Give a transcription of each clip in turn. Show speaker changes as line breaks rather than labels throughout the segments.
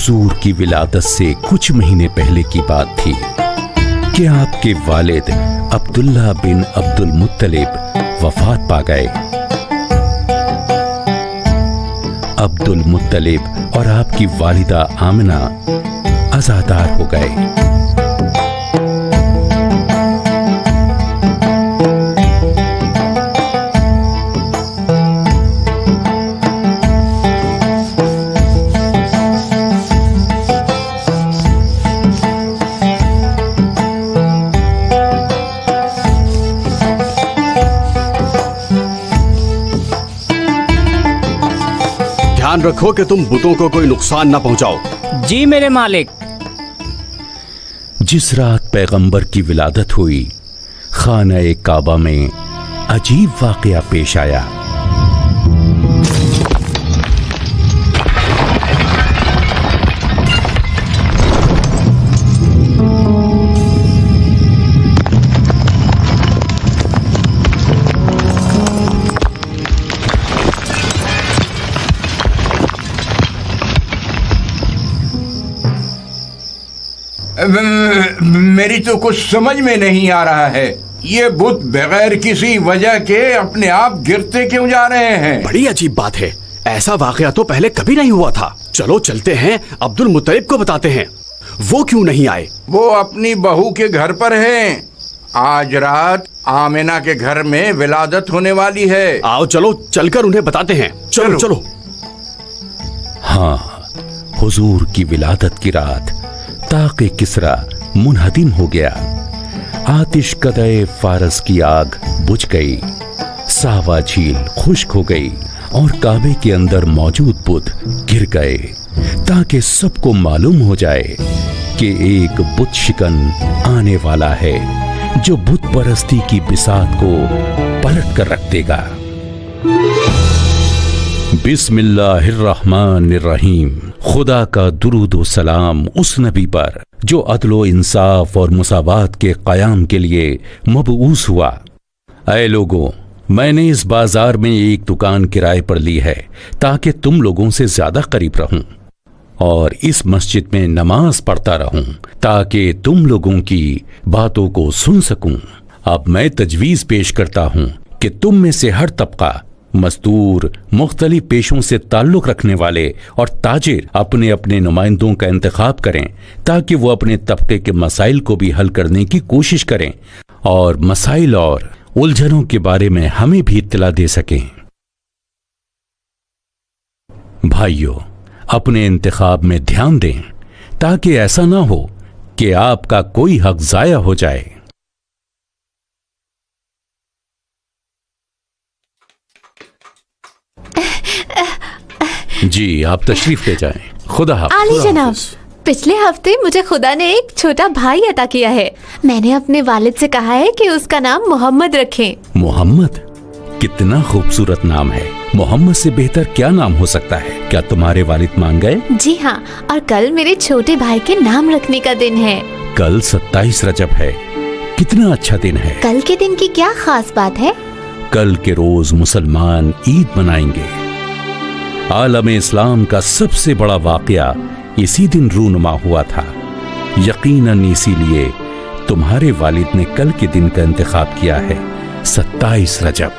हुजूर की विलादत से कुछ महीने पहले की बात थी कि आपके वालिद अब्दुल्ला बिन अब्दुल मुत्तलिब वफात पा गए। अब्दुल मुत्तलिब और आपकी वालिदा आमिना अज़ादार हो गए।
ध्यान रखो कि तुम बुतों को कोई नुकसान ना पहुंचाओ।
जी मेरे मालिक।
जिस रात पैगंबर की विलादत हुई, खाना काबा में अजीब वाकया पेश आया।
मेरी तो कुछ समझ में नहीं आ रहा है, ये बुत बगैर किसी वजह के अपने आप गिरते क्यों जा रहे हैं?
बड़ी अजीब बात है, ऐसा वाकया तो पहले कभी नहीं हुआ था। चलो चलते हैं, अब्दुल मुत्तलिब को बताते हैं। वो क्यों नहीं आए?
वो अपनी बहू के घर पर हैं। आज रात आमिना के घर में विलादत होने वाली है।
आओ चलो चलकर उन्हें बताते हैं। चलो चलो।
हाँ, हुजूर की विलादत की रात ताक़े किसरा मुनहदिम हो गया। आतिश कदए फारस की आग बुझ गई, सावा झील खुश्क हो गई और काबे के अंदर मौजूद बुत गिर गए, ताकि सबको मालूम हो जाए कि एक बुत शिकन आने वाला है जो बुत परस्ती की बिसात को पलट कर रख देगा। बिस्मिल्लाहिर्रहमानिर्रहीम। खुदा का दुरूद व सलाम उस नबी पर जो अदलो इंसाफ और मुसावात के क़याम के लिए मबऊस हुआ। ऐ लोगों, मैंने इस बाजार में एक दुकान किराए पर ली है ताकि तुम लोगों से ज्यादा करीब रहूं और इस मस्जिद में नमाज पढ़ता रहूं ताकि तुम लोगों की बातों को सुन सकूं। अब मैं तजवीज पेश करता हूं कि तुम में से हर तबका, मजदूर, मुख्तलिफ पेशों से ताल्लुक रखने वाले और ताजिर अपने अपने नुमाइंदों का इंतखाब करें ताकि वो अपने तबके के मसाइल को भी हल करने की कोशिश करें और मसाइल और उलझनों के बारे में हमें भी इत्तला दे सकें। भाइयों, अपने इंतखाब में ध्यान दें ताकि ऐसा ना हो कि आपका कोई हक जाया हो जाए। जी, आप तशरीफ ले जाएं। खुदा हाफ़िज़।
आली जनाब, पिछले हफ्ते मुझे खुदा ने एक छोटा भाई अता किया है। मैंने अपने वालिद से कहा है कि उसका नाम मोहम्मद रखें।
मोहम्मद? कितना खूबसूरत नाम है। मोहम्मद से बेहतर क्या नाम हो सकता है? क्या तुम्हारे वालिद मान गए?
जी हाँ, और कल मेरे छोटे भाई के नाम रखने का दिन है।
कल 27 रजब है। कितना अच्छा दिन है।
कल के दिन की क्या खास बात है?
कल के रोज मुसलमान ईद मनाएंगे। आलम इस्लाम का सबसे बड़ा वाकया इसी दिन रूनुमा हुआ था। यकीनन इसीलिए तुम्हारे वालिद ने कल के दिन का इंतखाब किया है, 27 रजब।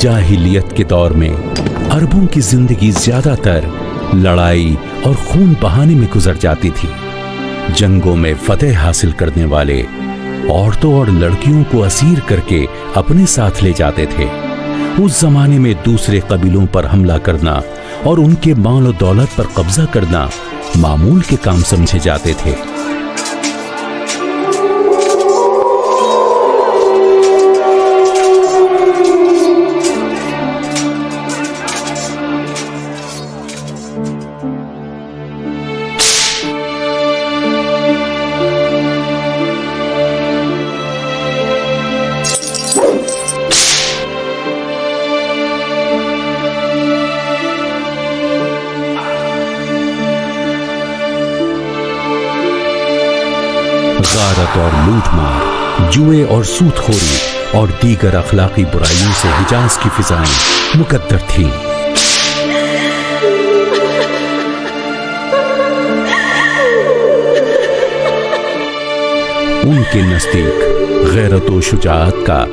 जाहिलियत के दौर में अरबों की जिंदगी ज्यादातर लड़ाई और खून बहाने में गुजर जाती थी। जंगों में फतेह हासिल करने वाले औरतों और लड़कियों को असीर करके अपने साथ ले जाते थे। उस जमाने में दूसरे कबीलों पर हमला करना और उनके माल और दौलत पर कब्जा करना मामूल के काम समझे जाते थे। غیبت اور لوٹ مار، جوئے اور سود خوری اور دیگر اخلاقی برائیوں سے حجاز کی فضائیں مقدر تھیں۔ ان کے نزدیک غیرت و شجاعت کا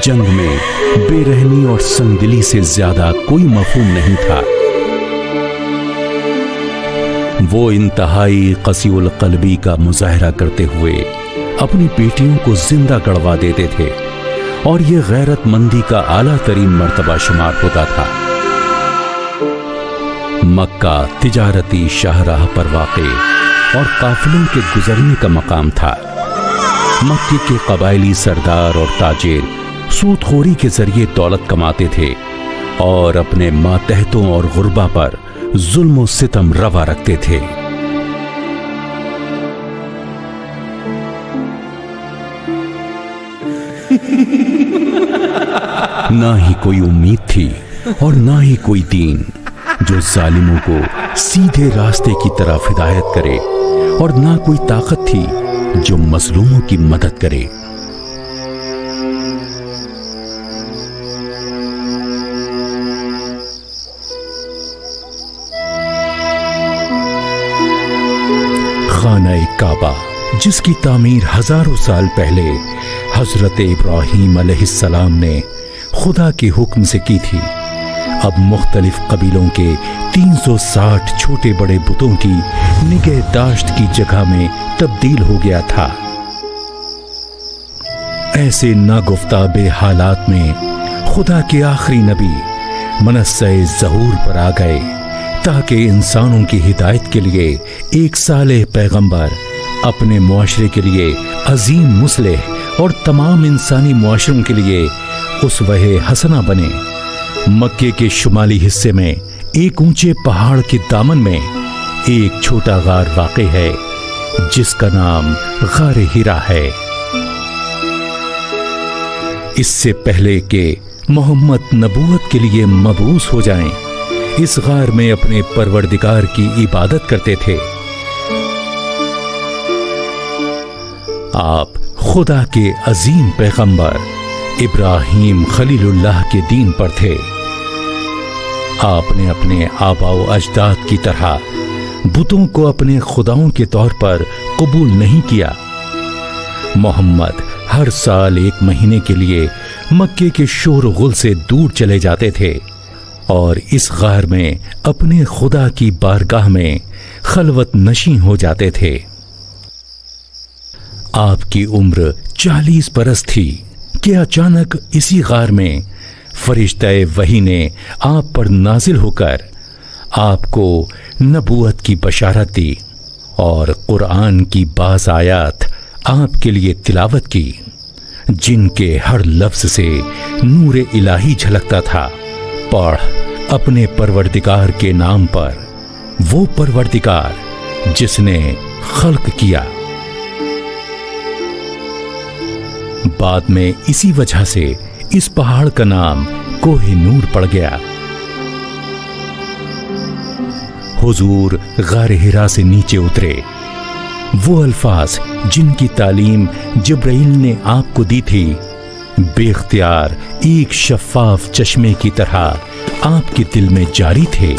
جنگ میں بے رحمی اور سنگدلی سے زیادہ کوئی مفہوم نہیں تھا۔ وہ انتہائی قسی القلبی کا مظاہرہ کرتے ہوئے اپنی بیٹیوں کو زندہ گڑوا دیتے تھے، اور یہ غیرت مندی کا اعلیٰ ترین مرتبہ شمار ہوتا تھا۔ مکہ تجارتی شاہراہ پر واقع اور قافلوں کے گزرنے کا مقام تھا۔ مکے کے قبائلی سردار اور تاجر سود خوری کے ذریعے دولت کماتے تھے اور اپنے ماتحتوں اور غربا پر ظلم و ستم روا رکھتے تھے۔ نہ ہی کوئی امید تھی اور نہ ہی کوئی دین جو ظالموں کو سیدھے راستے کی طرف ہدایت کرے، اور نہ کوئی طاقت تھی جو مظلوموں کی مدد کرے۔ خانہ کعبہ، جس کی تعمیر ہزاروں سال پہلے حضرت ابراہیم علیہ السلام نے خدا کے حکم سے کی تھی، اب مختلف قبیلوں کے 360 چھوٹے بڑے بتوں کی نگہداشت کی جگہ میں تبدیل ہو گیا تھا۔ ایسے ناگفتہ بے حالات میں خدا کے آخری نبی منصہ ظہور پر آ گئے تاکہ انسانوں کی ہدایت کے لیے ایک صالح پیغمبر اپنے معاشرے کے لیے عظیم مصلح اور تمام انسانی معاشروں کے لیے اسوہ حسنہ بنے۔ مکے کے شمالی حصے میں ایک اونچے پہاڑ کے دامن میں ایک چھوٹا غار واقع ہے جس کا نام غار ہرا ہے۔ اس سے پہلے کہ محمد نبوت کے لیے مبعوث ہو جائیں، اس غار میں اپنے پروردگار کی عبادت کرتے تھے۔ آپ خدا کے عظیم پیغمبر ابراہیم خلیل اللہ کے دین پر تھے۔ آپ نے اپنے آباء و اجداد کی طرح بتوں کو اپنے خداؤں کے طور پر قبول نہیں کیا۔ محمد ہر سال 1 مہینے کے لیے مکے کے شور و غل سے دور چلے جاتے تھے اور اس غار میں اپنے خدا کی بارگاہ میں خلوت نشیں ہو جاتے تھے۔ آپ کی عمر 40 برس تھی کہ اچانک اسی غار میں فرشتہ وحی نے آپ پر نازل ہو کر آپ کو نبوت کی بشارت دی اور قرآن کی بعض آیات آپ کے لیے تلاوت کی، جن کے ہر لفظ سے نور الہی جھلکتا تھا۔ پڑھ اپنے پروردگار کے نام پر، وہ پروردگار جس نے خلق کیا۔ بعد میں اسی وجہ سے اس پہاڑ کا نام کوہ نور پڑ گیا۔ حضور غار ہرا سے نیچے اترے۔ وہ الفاظ جن کی تعلیم جبرائیل نے آپ کو دی تھی بے اختیار ایک شفاف چشمے کی طرح آپ کے دل میں جاری تھے۔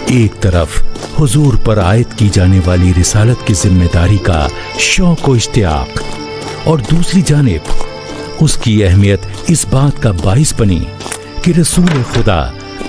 ایک طرف حضور پر عائد کی جانے والی رسالت کی ذمہ داری کا شوق و اشتیاق، اور دوسری جانب اس کی اہمیت اس بات کا باعث بنی کہ رسول خدا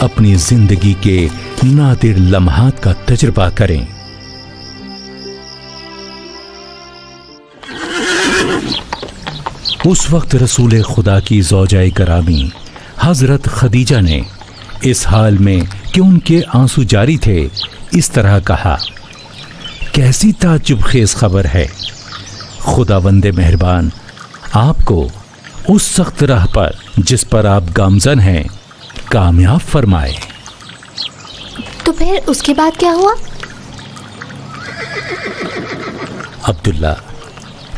اپنی زندگی کے نادر لمحات کا تجربہ کریں۔ اس وقت رسول خدا کی زوجہ کرامی حضرت خدیجہ نے اس حال میں کہ ان کے آنسو جاری تھے اس طرح کہا، کیسی تعجب خیز خبر ہے، خداوند مہربان آپ کو اس سخت راہ پر جس پر آپ گامزن ہیں کامیاب فرمائے۔
تو پھر اس کے بعد کیا ہوا؟
عبداللہ،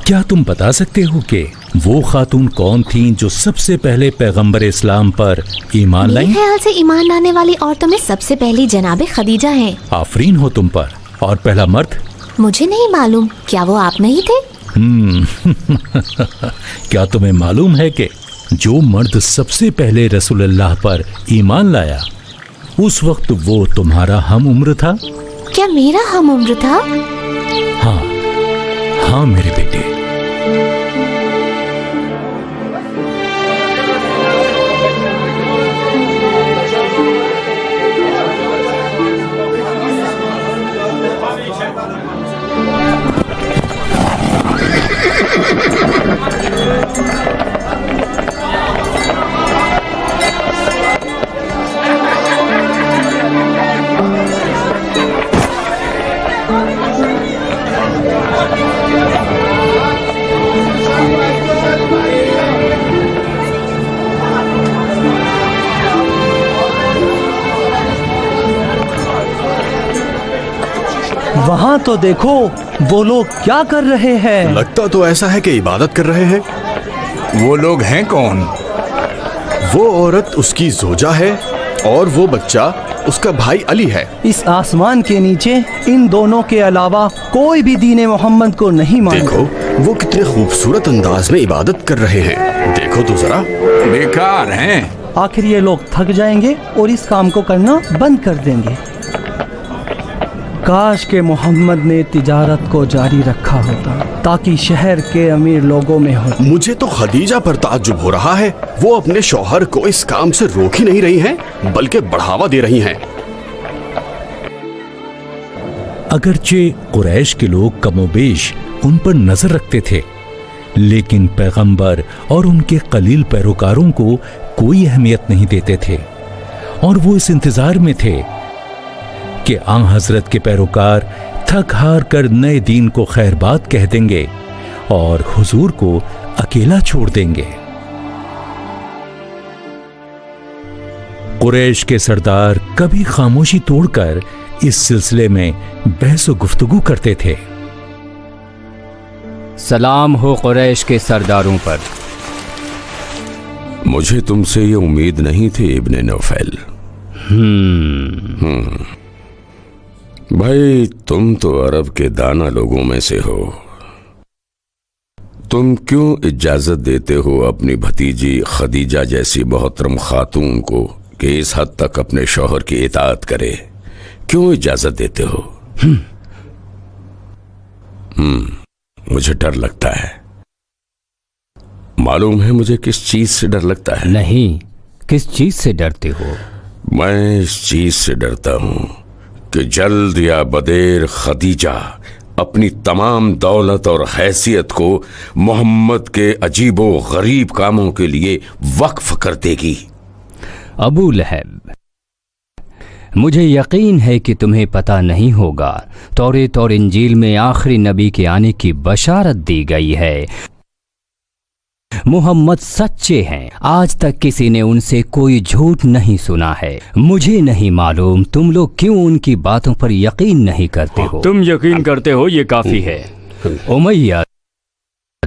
کیا تم بتا سکتے ہو کہ وہ خاتون کون تھیں جو سب سے پہلے پیغمبر اسلام پر ایمان لائیں؟
میرے خیال سے ایمان لانے والی عورتوں میں سب سے پہلی جناب خدیجہ ہیں۔
آفرین ہو تم پر۔ اور پہلا مرد؟
मुझे नहीं मालूम, क्या वो आप नहीं थे?
क्या तुम्हें मालूम है कि जो मर्द सबसे पहले रसूलुल्लाह पर ईमान लाया उस वक्त वो तुम्हारा हम उम्र था?
क्या मेरा हम उम्र था?
हाँ मेरे बेटे।
वहाँ तो देखो, वो लोग क्या कर रहे हैं?
लगता तो ऐसा है कि इबादत कर रहे हैं।
वो लोग हैं कौन?
वो औरत उसकी जोजा है और वो बच्चा उसका भाई अली है।
इस आसमान के नीचे इन दोनों के अलावा कोई भी दीन मोहम्मद को नहीं मानता।
देखो वो कितने खूबसूरत अंदाज में इबादत कर रहे हैं। देखो तो जरा।
बेकार हैं।
आखिर ये लोग थक जाएंगे और इस काम को करना बंद कर देंगे। काश के मोहम्मद ने तिजारत को जारी रखा होता ताकि शहर के अमीर लोगों में हो।
मुझे तो खदीजा पर ताज्जुब हो रहा है। वो अपने शौहर को इस काम से रोक ही नहीं रही हैं, बल्कि बढ़ावा दे रही हैं।
अगरचे कुरैश के लोग कमोबेश उन पर नजर रखते थे, लेकिन पैगंबर और उनके कलील पैरोकारों को कोई अहमियत नहीं देते थे और वो इस इंतजार में थे कि आन हजरत के पैरोकार थक हार कर नए दीन को खैरबाद कह देंगे और हुजूर को अकेला छोड़ देंगे। कुरैश के सरदार कभी खामोशी तोड़कर इस सिलसिले में बहस गुफ्तगू करते थे।
सलाम हो कुरैश के सरदारों पर।
मुझे तुमसे ये उम्मीद नहीं थी इब्ने नौफल। भाई तुम तो अरब के दाना लोगों में से हो। तुम क्यों इजाजत देते हो अपनी भतीजी खदीजा जैसी मोहतरम खातून को कि इस हद तक अपने शौहर की इताअत करे? क्यों इजाजत देते हो? मुझे डर लगता है। मालूम है मुझे किस चीज से डर लगता है?
नहीं, किस चीज से डरते हो?
मैं इस चीज से डरता हूं कि जल्द या बदेर खदीजा अपनी तमाम दौलत और हैसियत को मोहम्मद के अजीबो गरीब कामों के लिए वक्फ कर देगी।
अबू लहब, मुझे यकीन है कि तुम्हें पता नहीं होगा, तौरेत और इंजील में आखिरी नबी के आने की बशारत दी गई है। मुहम्मद सच्चे हैं, आज तक किसी ने उनसे कोई झूठ नहीं सुना है। मुझे नहीं मालूम तुम लोग क्यों उनकी बातों पर यकीन नहीं करते हो। तुम यकीन करते हो ये काफी है। उमैया,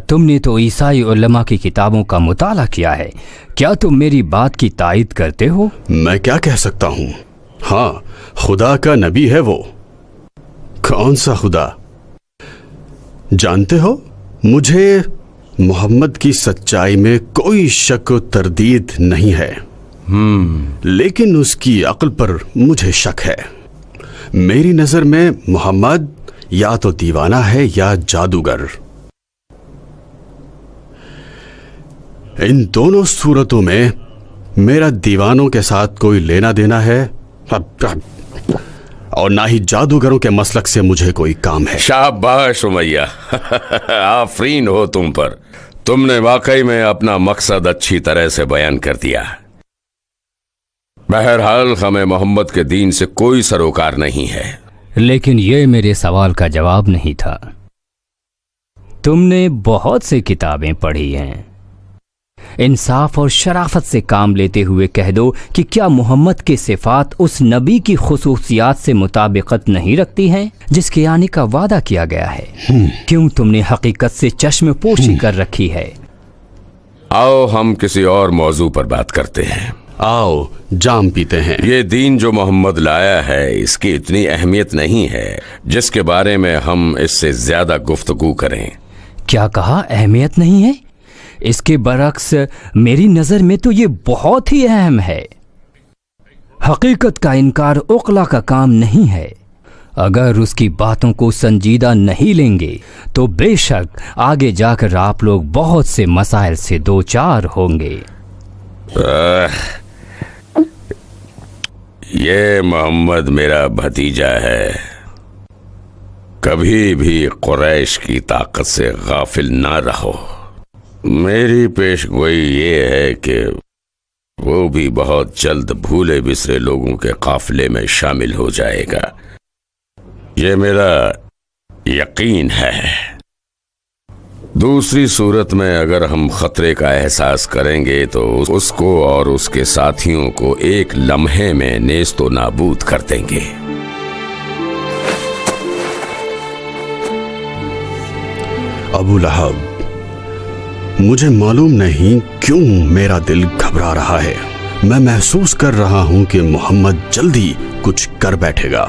तुमने तो ईसाई उलमा की किताबों का मुताला किया है, क्या तुम मेरी बात की तायद करते हो?
मैं क्या कह सकता हूँ। हाँ, खुदा का नबी है वो। कौन सा खुदा? जानते हो, मुझे मोहम्मद की सच्चाई में कोई शक व तरदीद नहीं है, लेकिन उसकी अक्ल पर मुझे शक है। मेरी नजर में मोहम्मद या तो दीवाना है या जादूगर। इन दोनों सूरतों में मेरा दीवानों के साथ कोई लेना देना है और ना ही जादूगरों के मसलक से मुझे कोई काम है।
शाबाश उमैया, आफरीन हो तुम पर। तुमने वाकई में अपना मकसद अच्छी तरह से बयान कर दिया। बहरहाल हमें मोहम्मद के दीन से कोई सरोकार नहीं है।
लेकिन ये मेरे सवाल का जवाब नहीं था। तुमने बहुत सी किताबें पढ़ी हैं, इंसाफ और शराफत से काम लेते हुए कह दो कि क्या मोहम्मद के सिफात उस नबी की खुसूसियात से मुताबिकत नहीं रखती हैं जिसके आने का वादा किया गया है? क्यों तुमने हकीकत से चश्मपोशी कर रखी है?
आओ हम किसी और मौजू पर बात करते हैं।
आओ जाम पीते हैं।
ये दीन जो मोहम्मद लाया है इसकी इतनी अहमियत नहीं है जिसके बारे में हम इससे ज्यादा गुफ्तगू करें।
क्या कहा, अहमियत नहीं है? इसके बरक्स मेरी नजर में तो ये बहुत ही अहम है। हकीकत का इनकार उकला का काम नहीं है। अगर उसकी बातों को संजीदा नहीं लेंगे तो बेशक आगे जाकर आप लोग बहुत से मसाइल से दो चार होंगे।
ये मोहम्मद मेरा भतीजा है, कभी भी कुरैश की ताकत से गाफिल ना रहो। मेरी पेशगोई ये है कि वो भी बहुत जल्द भूले बिसरे लोगों के काफिले में शामिल हो जाएगा। ये मेरा यकीन है। दूसरी सूरत में अगर हम खतरे का एहसास करेंगे तो उसको और उसके साथियों को एक लम्हे में नेस्तो नाबूद कर देंगे।
अबू लहब, मुझे मालूम नहीं क्यों मेरा दिल घबरा रहा है। मैं महसूस कर रहा हूं कि मोहम्मद जल्दी कुछ कर बैठेगा।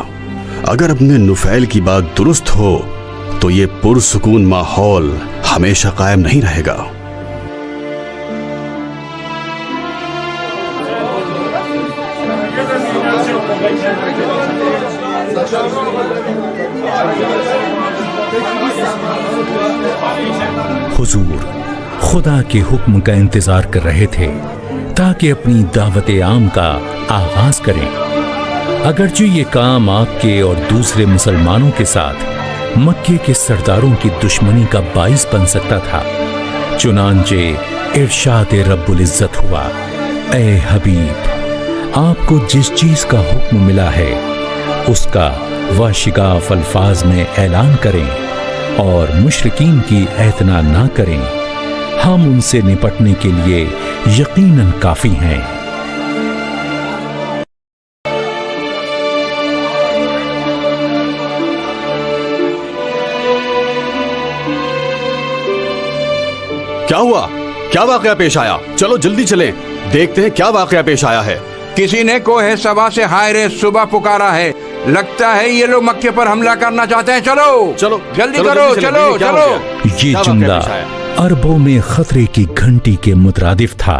अगर अपने नुफैल की बात दुरुस्त हो तो ये पुरसुकून माहौल हमेशा कायम नहीं रहेगा।
हुजूर खुदा के हुक्म का इंतजार कर रहे थे ताकि अपनी दावत आम का आगाज करें। अगरचे ये काम आपके और दूसरे मुसलमानों के साथ मक्के के सरदारों की दुश्मनी का बाइस बन सकता था, चुनांचे इरशाद रब्बुल इज्जत हुआ, ए हबीब, आपको जिस चीज का हुक्म मिला है उसका वाशिकाफ अल्फाज में ऐलान करें और मुशरिकीन की एतना ना करें। हम उनसे निपटने के लिए यकीनन काफी हैं।
क्या हुआ? क्या वाकया पेश आया? चलो जल्दी चलें, देखते हैं क्या वाकया पेश आया है।
किसी ने कोहे सबा से हाय रे सुबह पुकारा है। लगता है ये लोग मक्के पर हमला करना चाहते हैं। चलो
चलो
जल्दी करो, चलो चलो।
ये जुमला अरबों में खतरे की घंटी के मुतरादिफ था।